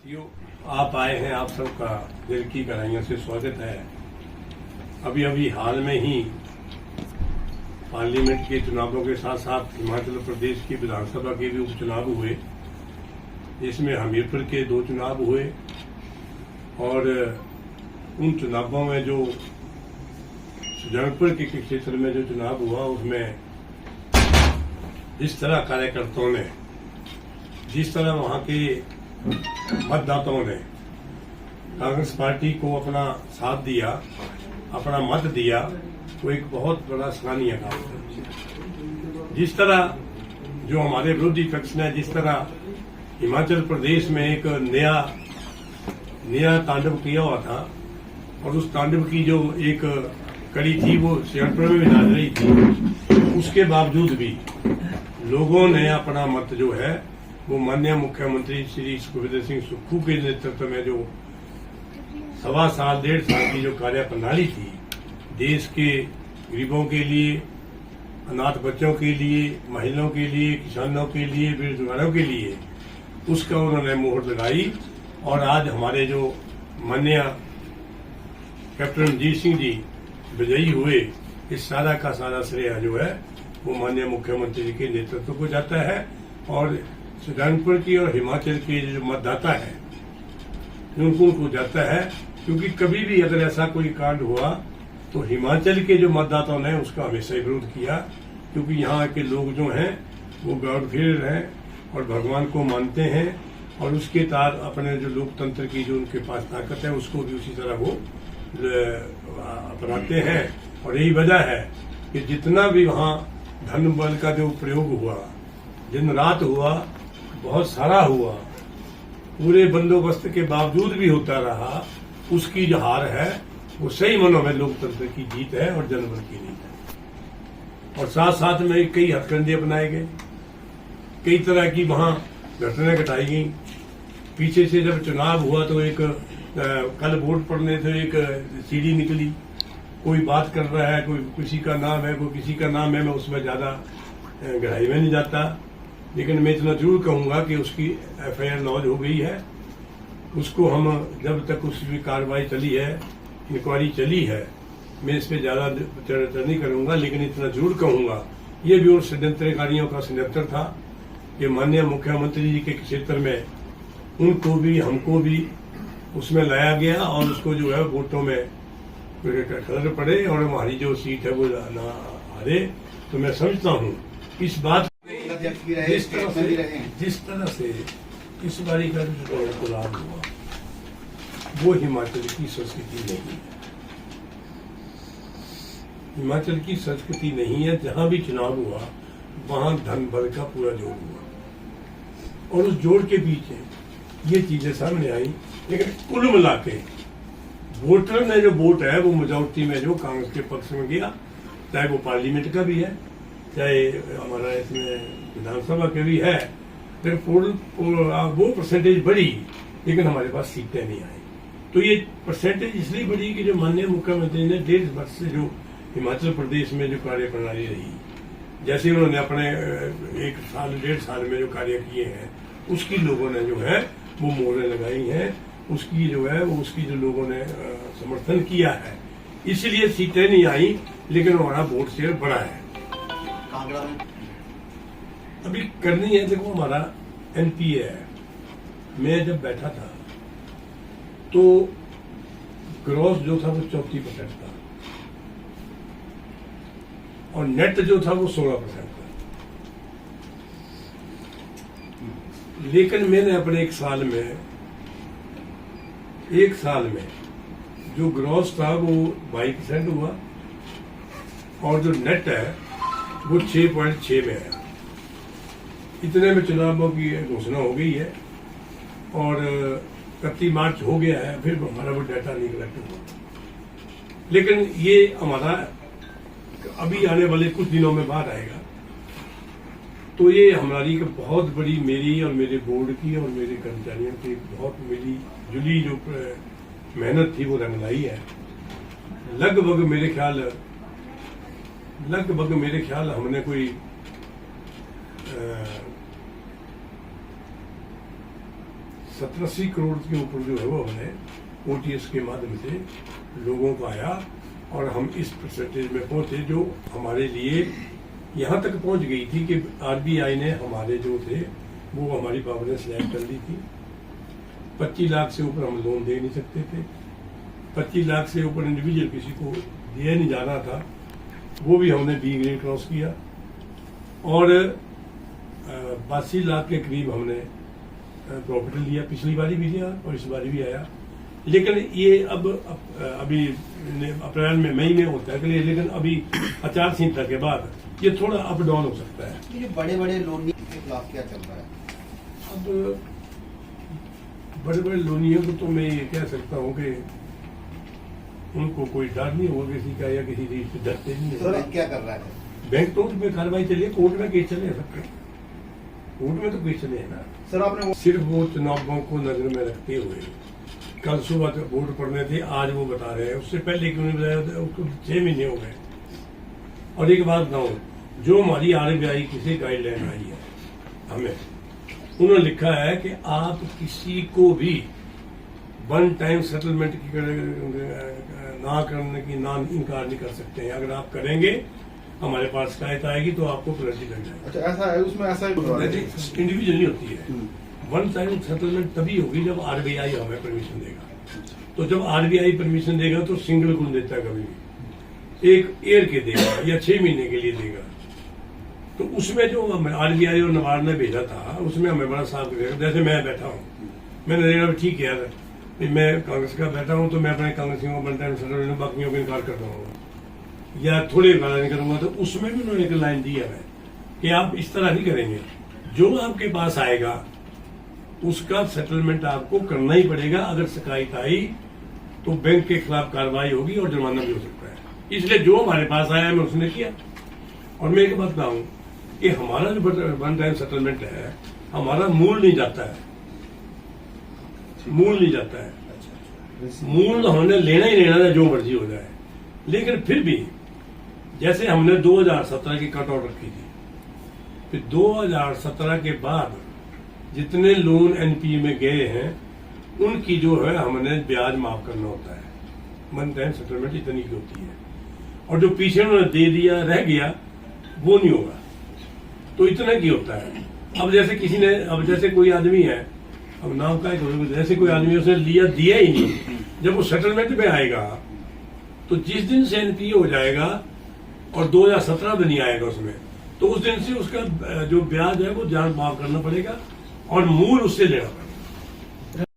साथियों, आप आए हैं, आप सबका दिल की गहराइयों से स्वागत है। अभी हाल में ही पार्लियामेंट के चुनावों के साथ साथ हिमाचल प्रदेश की विधानसभा के भी उपचुनाव हुए, जिसमें हमीरपुर के 2 चुनाव हुए और उन चुनावों में जो सुजानपुर के क्षेत्र में जो चुनाव हुआ उसमें जिस तरह कार्यकर्ताओं ने, जिस तरह वहां के मतदाताओं ने कांग्रेस पार्टी को अपना साथ दिया, अपना मत दिया, वो एक बहुत बड़ा सराहनीय काम है। जिस तरह जो हमारे विरोधी पक्ष ने जिस तरह हिमाचल प्रदेश में एक नया तांडव किया हुआ था और उस तांडव की जो एक कड़ी थी वो सुजानपुर में भी डाल रही थी, उसके बावजूद भी लोगों ने अपना मत जो है वो माननीय मुख्यमंत्री श्री सुखविंदर सिंह सुक्खू के नेतृत्व में जो 1.25 साल 1.5 साल की जो कार्य प्रणाली थी, देश के गरीबों के लिए, अनाथ बच्चों के लिए, महिलाओं के लिए, किसानों के लिए, बेरोजगारों के लिए, उसका उन्होंने मोहर लगाई। और आज हमारे जो माननीय कैप्टन रणजीत सिंह जी विजयी हुए, इस सारा का सारा श्रेय जो है वो माननीय मुख्यमंत्री जी के नेतृत्व को जाता है और सुजानपुर की और हिमाचल के जो मतदाता है उनको जाता है, क्योंकि कभी भी अगर ऐसा कोई कांड हुआ तो हिमाचल के जो मतदाताओं ने उसका हमेशा ही विरोध किया, क्योंकि यहाँ के लोग जो हैं वो गॉड फेयर हैं और भगवान को मानते हैं और उसके तहत अपने जो लोकतंत्र की जो उनके पास ताकत है उसको भी उसी तरह वो अपनाते हैं। और यही वजह है कि जितना भी वहाँ धन बल का जो प्रयोग हुआ, दिन रात हुआ, बहुत सारा हुआ, पूरे बंदोबस्त के बावजूद भी होता रहा, उसकी जो हार है वो सही मानों में लोकतंत्र की जीत है और जनबल की जीत है। और साथ साथ में कई हथकंडे अपनाए गए, कई तरह की वहां घटनाएं घटाई गई। पीछे से जब चुनाव हुआ तो एक कल वोट पड़ने थे, एक सीढ़ी निकली, कोई बात कर रहा है, कोई किसी का नाम है, कोई किसी का नाम है, मैं उसमें ज्यादा गहराई में नहीं जाता, लेकिन मैं इतना जरूर कहूंगा कि उसकी FIR लॉन्च हो गई है। उसको हम जब तक उसकी कार्रवाई चली है, इंक्वायरी चली है, मैं इस पर ज्यादा चर्चा नहीं करूंगा, लेकिन इतना जरूर कहूंगा ये भी उन षड्यंत्रकारियों का षड्यंत्र था कि माननीय मुख्यमंत्री जी के क्षेत्र में उनको भी हमको भी उसमें लाया गया और उसको जो है वोटों में खतर पड़े और हमारी जो सीट है वो ना हारे। तो मैं समझता हूँ इस बात जिस तरह से इस बारी का जो गुलाब हुआ वो हिमाचल की संस्कृति नहीं है। हिमाचल की संस्कृति नहीं है। जहां भी चुनाव हुआ वहां धन बल का पूरा जोड़ हुआ और उस जोड़ के पीछे ये चीजें सामने आई। लेकिन कुल मिला के वोटर ने जो वोट है वो मेजोरिटी में जो कांग्रेस के पक्ष में गया, चाहे वो पार्लियामेंट का भी है, चाहे हमारा इसमें विधानसभा के भी है। फिर वो परसेंटेज बढ़ी, लेकिन हमारे पास सीटें नहीं आई। तो ये परसेंटेज इसलिए बढ़ी कि जो माननीय मुख्यमंत्री ने 1.5 वर्ष से जो हिमाचल प्रदेश में जो कार्य प्रणाली रही, जैसे उन्होंने अपने 1 साल 1.5 साल में जो कार्य किए हैं, उसकी लोगों ने जो है वो मोहरें लगाई हैं, उसकी जो है वो उसकी जो लोगों ने समर्थन किया है, इसलिए सीटें नहीं आई, लेकिन हमारा वोट शेयर बढ़ा है। कांगड़ा में अभी करनी है, देखो हमारा NPA है। मैं जब बैठा था तो ग्रॉस जो था वो 34% था और नेट जो था वो 16% था। लेकिन मैंने अपने 1 साल में जो ग्रॉस था वो 22% हुआ और जो नेट है वो 6.6 में है। इतने में चुनावों की घोषणा हो गई है और 31 मार्च हो गया है, फिर हमारा वो डाटा नहीं कलेक्ट हुआ। लेकिन ये हमारा अभी आने वाले कुछ दिनों में बाहर आएगा। तो ये हमारी एक बहुत बड़ी, मेरी और मेरे बोर्ड की और मेरे कर्मचारियों की बहुत मिली जुली जो मेहनत थी वो रंग लाई है। लगभग मेरे ख्याल हमने कोई 7 70-80 करोड़ के ऊपर जो है वो हमने OTS के माध्यम से लोगों को आया और हम इस परसेंटेज में पहुंचे जो हमारे लिए यहाँ तक पहुंच गई थी कि RBI ने हमारे जो थे वो हमारी पावर ने सिलेक्ट कर ली थी। 25 लाख से ऊपर हम लोन दे नहीं सकते थे। 25 लाख से ऊपर इंडिविजुअल किसी को दिया नहीं जाना था, वो भी हमने B ग्रेड क्रॉस किया और 82 लाख के करीब हमने प्रॉफिट लिया। पिछली बारी भी लिया और इस बारी भी आया। लेकिन ये अब अभी अप्रैल में मई में होता है, लेकिन अभी आचार संहिता के बाद ये थोड़ा अप डाउन हो सकता है। ये बड़े बड़े लोन के खिलाफ क्या चल रहा है? अब बड़े बड़े लोनियों को तो मैं ये कह सकता हूँ कि उनको कोई डर नहीं होगा किसी का या किसी चीज से डरते नहीं है। सर क्या कर रहा है? बैंक तो उसमें कार्रवाई चलिए, कोर्ट में केस चले सबके, कोर्ट में तो केस चले है ना। सर आपने सिर्फ वो चुनावों को नजर में रखते हुए कल सुबह तक वोट पड़ने थे, आज वो बता रहे हैं, उससे पहले क्यों नहीं बताया? उसको 6 महीने हो गए। और एक बात बताऊं, जो हमारी RBI की से गाइडलाइन आई है हमें, उन्होंने लिखा है कि आप किसी को भी वन टाइम सेटलमेंट की ना करने की ना इनकार नहीं कर सकते हैं। अगर आप करेंगे हमारे पास शिकायत आएगी तो आपको पेनल्टी लग जाएगी। अच्छा ऐसा है, उसमें ऐसा इंडिविजुअल नहीं होती है। वन टाइम सेटलमेंट तभी होगी जब RBI हमें परमिशन देगा। तो जब RBI परमिशन देगा तो सिंगल गुण देता है, कभी भी एक ईयर के देगा या 6 महीने के लिए देगा। तो उसमें जो RBI और नबार्ड ने भेजा था उसमें हमें बड़ा साफ करेगा। जैसे मैं बैठा हूँ, मैंने देखा ठीक है यार, मैं कांग्रेस का बैठा हूँ तो मैं अपने कांग्रेसियों को वन टाइम सेटलमेंट बाकियों को इनकार कर दूंगा या थोड़े इनकार नहीं करूंगा। तो उसमें भी उन्होंने एक लाइन दी है कि आप इस तरह नहीं करेंगे, जो आपके पास आएगा उसका सेटलमेंट आपको करना ही पड़ेगा। अगर शिकायत आई तो बैंक के खिलाफ कार्रवाई होगी और जुर्माना भी हो सकता है। इसलिए जो हमारे पास आया मैं उसने किया। और मैं एक बात बताऊं कि हमारा जो वन टाइम सेटलमेंट है, हमारा मूल नहीं जाता है, मूल नहीं जाता है। मूल हमने लेना ही लेना है, जो मर्जी हो जाए। लेकिन फिर भी जैसे हमने 2017 की कट ऑफ रखी थी, फिर 2017 के बाद जितने लोन NPA में गए हैं उनकी जो है हमने ब्याज माफ करना होता है। वन टाइम सेटलमेंट इतनी की होती है और जो पीछे उन्होंने दे दिया रह गया वो नहीं होगा, तो इतना की होता है। अब जैसे किसी ने, अब जैसे कोई आदमी है, अब नाम का जैसे कोई आदमी उसने लिया दिया ही नहीं, जब वो सेटलमेंट में आएगा तो जिस दिन से NPA हो जाएगा और 2017 में नहीं आएगा उसमें, तो उस दिन से उसका जो ब्याज है वो जान माफ करना पड़ेगा और मूल उससे लेना पड़ेगा।